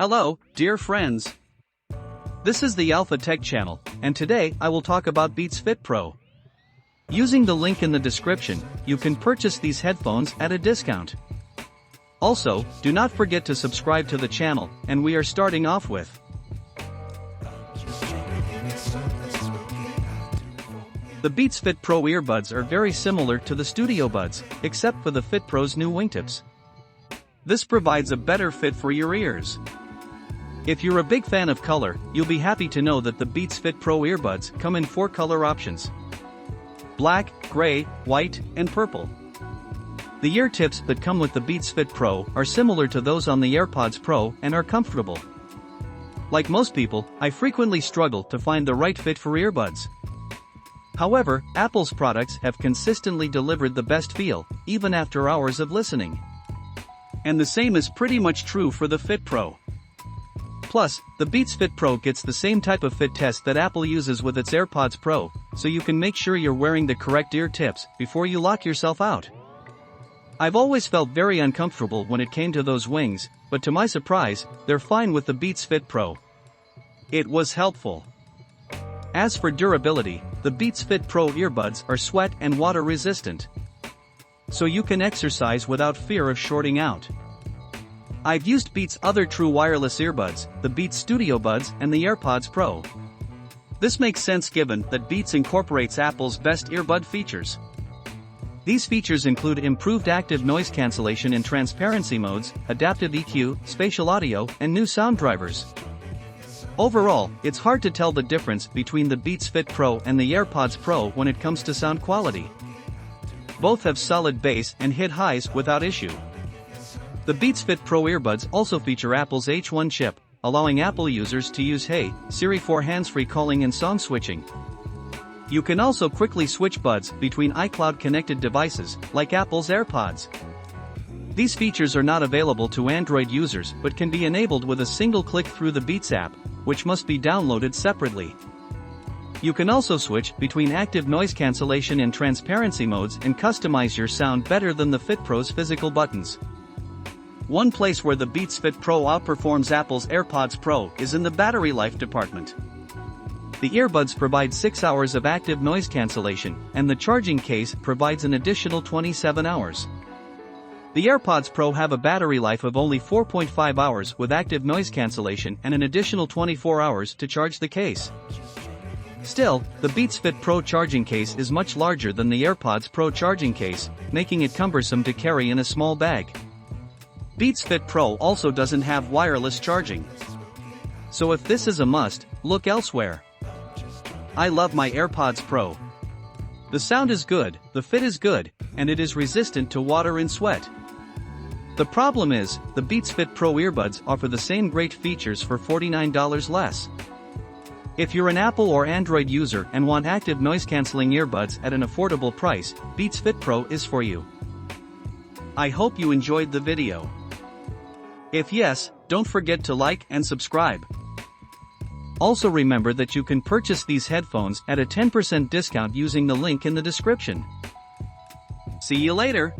Hello, dear friends. This is the Alpha Tech channel, and today I will talk about Beats Fit Pro. Using the link in the description, you can purchase these headphones at a discount. Also, do not forget to subscribe to the channel, and we are starting off with the Beats Fit Pro earbuds are very similar to the Studio Buds, except for the Fit Pro's new wingtips. This provides a better fit for your ears. If you're a big fan of color, you'll be happy to know that the Beats Fit Pro earbuds come in 4 color options: black, gray, white, and purple. The ear tips that come with the Beats Fit Pro are similar to those on the AirPods Pro and are comfortable. Like most people, I frequently struggle to find the right fit for earbuds. However, Apple's products have consistently delivered the best feel, even after hours of listening. And the same is pretty much true for the Fit Pro. Plus, the Beats Fit Pro gets the same type of fit test that Apple uses with its AirPods Pro, so you can make sure you're wearing the correct ear tips before you lock yourself out. I've always felt very uncomfortable when it came to those wings, but to my surprise, they're fine with the Beats Fit Pro. It was helpful. As for durability, the Beats Fit Pro earbuds are sweat and water resistant, so you can exercise without fear of shorting out. I've used Beats' other true wireless earbuds, the Beats Studio Buds and the AirPods Pro. This makes sense given that Beats incorporates Apple's best earbud features. These features include improved active noise cancellation in transparency modes, adaptive EQ, spatial audio, and new sound drivers. Overall, it's hard to tell the difference between the Beats Fit Pro and the AirPods Pro when it comes to sound quality. Both have solid bass and hit highs without issue. The Beats Fit Pro earbuds also feature Apple's H1 chip, allowing Apple users to use Hey Siri for hands-free calling and song switching. You can also quickly switch buds between iCloud-connected devices, like Apple's AirPods. These features are not available to Android users but can be enabled with a single click through the Beats app, which must be downloaded separately. You can also switch between active noise cancellation and transparency modes and customize your sound better than the Fit Pro's physical buttons. One place where the Beats Fit Pro outperforms Apple's AirPods Pro is in the battery life department. The earbuds provide 6 hours of active noise cancellation, and the charging case provides an additional 27 hours. The AirPods Pro have a battery life of only 4.5 hours with active noise cancellation and an additional 24 hours to charge the case. Still, the Beats Fit Pro charging case is much larger than the AirPods Pro charging case, making it cumbersome to carry in a small bag. Beats Fit Pro also doesn't have wireless charging. So if this is a must, look elsewhere. I love my AirPods Pro. The sound is good, the fit is good, and it is resistant to water and sweat. The problem is, the Beats Fit Pro earbuds offer the same great features for $49 less. If you're an Apple or Android user and want active noise-canceling earbuds at an affordable price, Beats Fit Pro is for you. I hope you enjoyed the video. If yes, don't forget to like and subscribe. Also remember that you can purchase these headphones at a 10% discount using the link in the description. See you later!